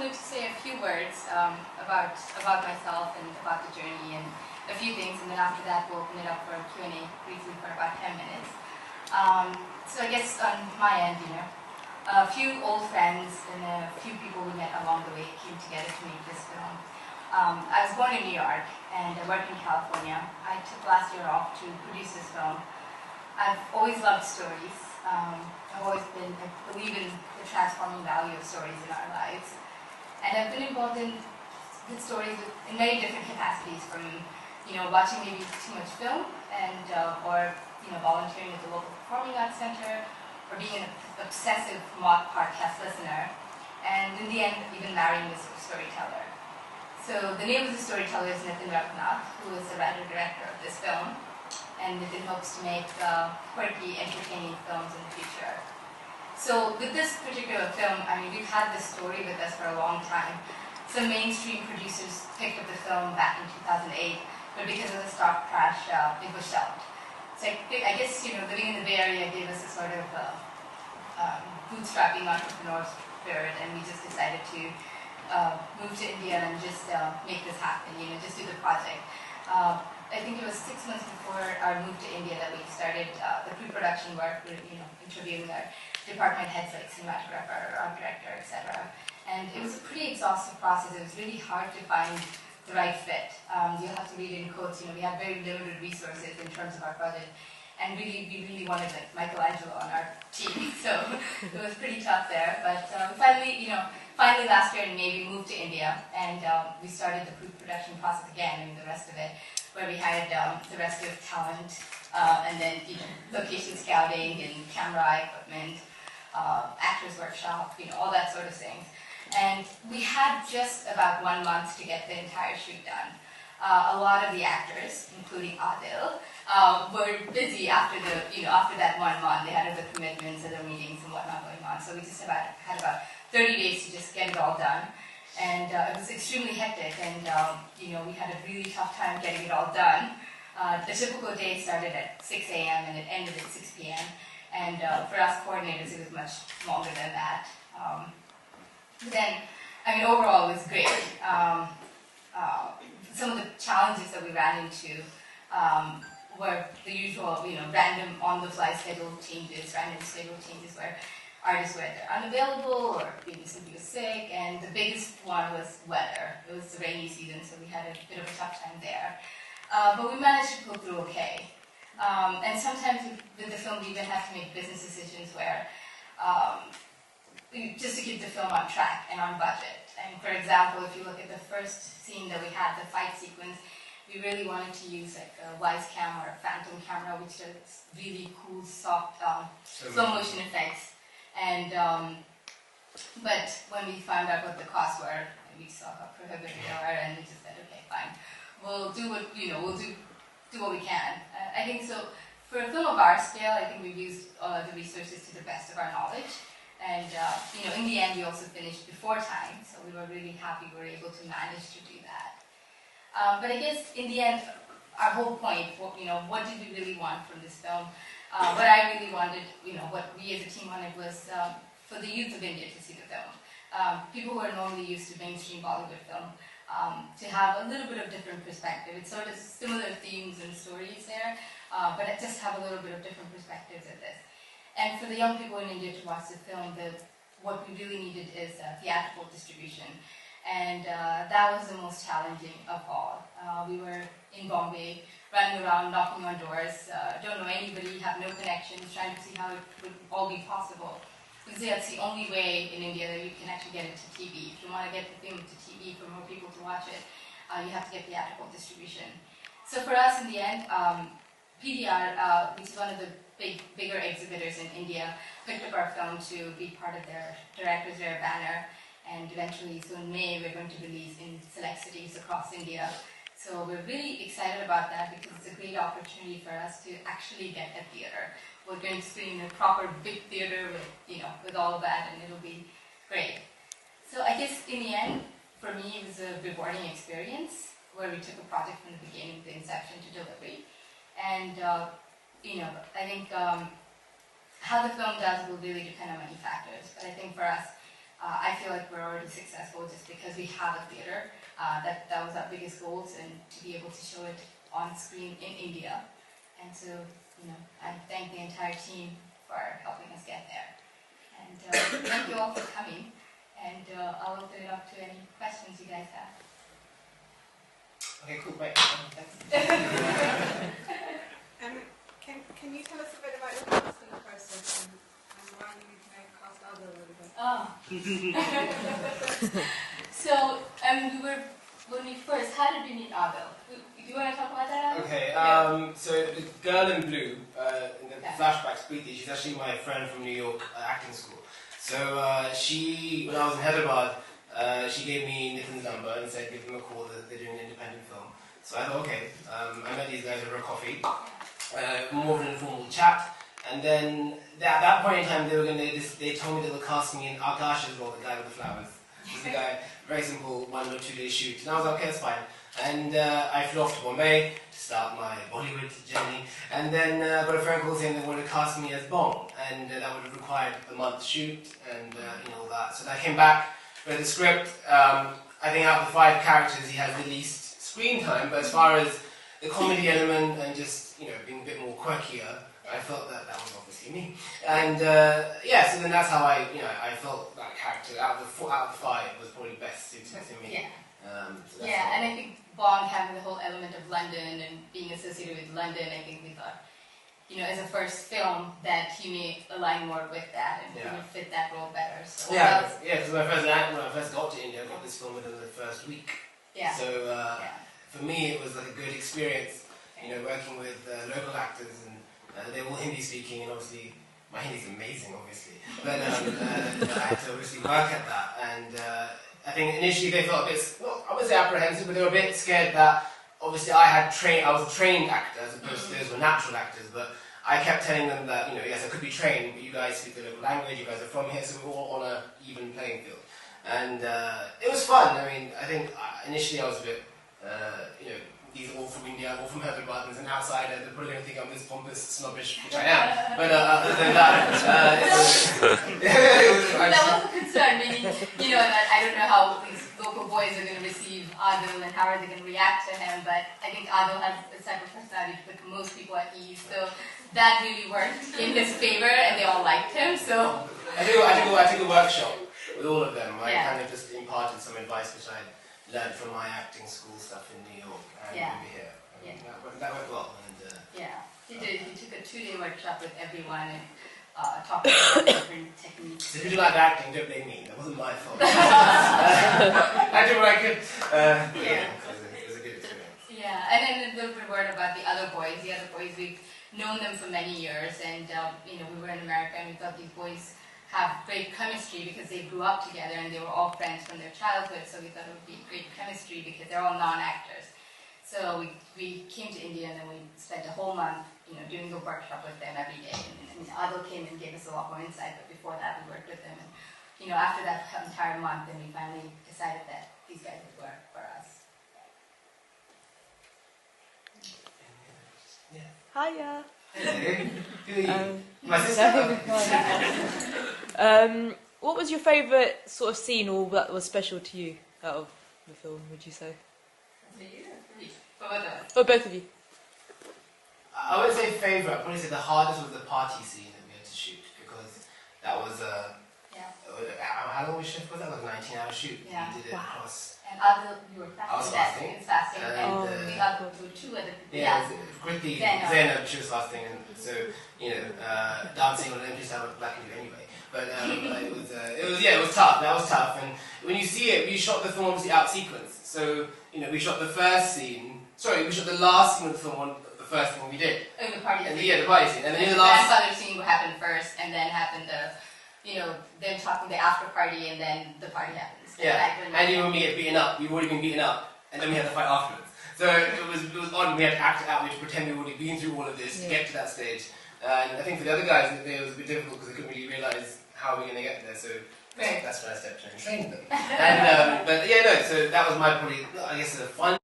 going to say a few words about myself and about the journey and a few things, and then after that we'll open it up for Q&A briefly for about 10 minutes. So I guess on my end, a few old friends and a few people we met along the way came together to make this film. I was born in New York and I work in California. I took last year off to produce this film. I've always loved stories. I believe in the transforming value of stories in our lives. And I've been involved in stories in many different capacities, from watching maybe too much film and or volunteering at the local performing arts center, or being an obsessive mock podcast listener, and in the end even marrying a storyteller. So the name of the storyteller is Nitin Raghunath, who is the writer-director of this film, and Nitin hopes to make quirky, entertaining films in the future. So with this particular film, we've had this story with us for a long time. Some mainstream producers picked up the film back in 2008, but because of the stock crash, it was shelved. So I guess living in the Bay Area gave us a sort of bootstrapping entrepreneur spirit, and we just decided to move to India and just make this happen. Just do the project. I think it was 6 months before our move to India that we started the pre-production work, interviewing our department heads like cinematographer, art director, etc. And it was a pretty exhaustive process. It was really hard to find the right fit. You'll have to read it in quotes. We had very limited resources in terms of our budget, and we really wanted like Michelangelo on our team. So it was pretty tough there. But finally last year in May we moved to India, and we started the pre-production process again, the rest of it, where we hired the rest of talent, and then location scouting and camera equipment, actors workshop, all that sort of thing. And we had just about 1 month to get the entire shoot done. A lot of the actors, including Aadil, were busy after that 1 month. They had other commitments, other meetings, and whatnot going on. So we just had about 30 days to just get it all done. And it was extremely hectic, and we had a really tough time getting it all done. The typical day started at 6 a.m. and it ended at 6 p.m. And for us coordinators, it was much longer than that. But then, overall, it was great. Some of the challenges that we ran into were the usual, random on-the-fly schedule changes, where artists were either unavailable or maybe somebody was sick, and the biggest one was weather. It was the rainy season, so we had a bit of a tough time there. But we managed to pull through okay. And sometimes with the film, we even have to make business decisions where just to keep the film on track and on budget. And for example, if you look at the first scene that we had, the fight sequence, we really wanted to use like a wise cam or a phantom camera, which does really cool, soft, slow motion effects. And but when we found out what the costs were, we saw how prohibitive they were, and we just said, okay, fine, we'll do what we'll do what we can. I think so. For a film of our scale, I think we've used the resources to the best of our knowledge. And in the end, we also finished before time, so we were really happy we were able to manage to do that. But I guess in the end, our whole point, what did we really want from this film? What I really wanted, what we as a team wanted was for the youth of India to see the film. People who are normally used to mainstream Bollywood film, to have a little bit of different perspective. It's sort of similar themes and stories there, but it just have a little bit of different perspectives at this. And for the young people in India to watch the film, what we really needed is theatrical distribution. And that was the most challenging of all. We were in Bombay, running around, knocking on doors, don't know anybody, have no connections, trying to see how it would all be possible. Because that's the only way in India that you can actually get it to TV. If you want to get the film to TV for more people to watch it, you have to get theatrical distribution. So for us in the end, PDR, which is one of the bigger exhibitors in India, picked up our film to be part of their Directors Rare banner, and eventually, so in May, we're going to release in select cities across India. So we're really excited about that because it's a great opportunity for us to actually get a theater. We're going to screen in a proper big theater with all of that, and it'll be great. So I guess in the end, for me, it was a rewarding experience where we took a project from the beginning, the inception to delivery. And I think how the film does will really depend on many factors. But I think for us, I feel like we're already successful just because we have a theater. That was our biggest goals, and to be able to show it on screen in India. And so, I thank the entire team for helping us get there. And thank you all for coming. And I'll open it up to any questions you guys have. Okay, cool, great. Thanks. Can you tell us a bit about your casting process and why you cast Aadil a little bit? So, when we first, how did we meet Aadil? Do you want to talk about that, Aadil? Okay, so the girl in blue, in the flashbacks, Preeti, she's actually my friend from New York acting school. So when I was in Hyderabad, she gave me Nitin's number and said give them a call, they're doing an independent film. So I thought, okay, I met these guys over a coffee, more of an informal chat, and then at that point in time they told me they were casting me in Akash's role, the guy with the flowers. He's the guy, very simple, 1 or 2 day shoot. And I was like, okay, that's fine. And I flew off to Bombay to start my Bollywood journey, and then got a phone call saying they wanted to cast me as Bong, and that would have required a month shoot and all that. So I came back, read the script. I think out of the 5 characters, he has the least screen time, but as far as the comedy element and just being a bit more quirkier, I felt that was obviously me. And so then that's how I felt that character out of the 5 was probably best suited to me. Yeah. So And I think Bong having the whole element of London and being associated with London, I think we thought, as a first film, that he may align more with that and he would fit that role better. So because when I first got to India, I got this film within the first week. Yeah. So for me, it was like a good experience, working with local actors, and they're all Hindi speaking, and obviously my Hindi is amazing, obviously, but I had to obviously work at that, and I think initially they felt a bit, I wouldn't say apprehensive, but they were a bit scared that obviously I was a trained actor as opposed to those were natural actors, but I kept telling them that, yes, I could be trained, but you guys speak the local language, you guys are from here, so we're all on an even playing field. And it was fun. I mean, I think initially I was a bit, these are all from India, all from Hyderabad, as an outsider, they're probably going to think I'm this pompous, snobbish, which I am. But other than that, that was a concern, meaning, that I don't know how these local boys are going to receive Aadil and how are they going to react to him, but I think Aadil has a type of personality to put most people at ease, so that really worked in his favor, and they all liked him, so... I took a workshop with all of them. I kind of just imparted some advice which I learned from my acting school stuff in New York and over here. That went well. And, he did. He took a 2-day workshop with everyone and talked about different techniques. So if you do like acting, don't blame me. That wasn't my fault. I did what I could. It was a good experience. Yeah, and then a little bit word about the other boys. The other boys, we've known them for many years, and we were in America, and we thought these boys have great chemistry because they grew up together and they were all friends from their childhood, so we thought it would be great chemistry because they're all non-actors. So we came to India and then we spent a whole month doing a workshop with them every day. And Aadil came and gave us a lot more insight, but before that we worked with them. And after that entire month, then we finally decided that these guys would work for us. Yeah. Hiya. My sister. What was your favourite sort of scene or that was special to you out of the film, would you say? For you or for me? For both of us? For both of you. I would say favourite. I'd probably say the hardest was the party scene that we had to shoot because that was how long was the shift? Was that like a 19-hour shoot? Yeah. We did it across. And Aadil, you were fasting. I was fasting. He was fasting, and the other 2 other Quickly, Zainab, she was fasting, and so dancing on an empty stomach, I can do anyway. But it was tough. That was tough. And when you see it, we shot the film obviously out sequence. So we shot the first scene. Sorry, we shot the last scene of the film. The first thing we did. Oh, the party scene. The party scene. And then the last grandfather scene happened first, and then happened them talking the after party, and then the party happens. Yeah, and even when we get beaten up, we've already been beaten up, and then we had to fight afterwards. So it was odd, we had to act it out, we had to pretend we'd already been through all of this to get to that stage. And I think for the other guys, it was a bit difficult because they couldn't really realise how we're going to get there, so that's when I stepped in and trained them. So that was my probably, I guess, a fun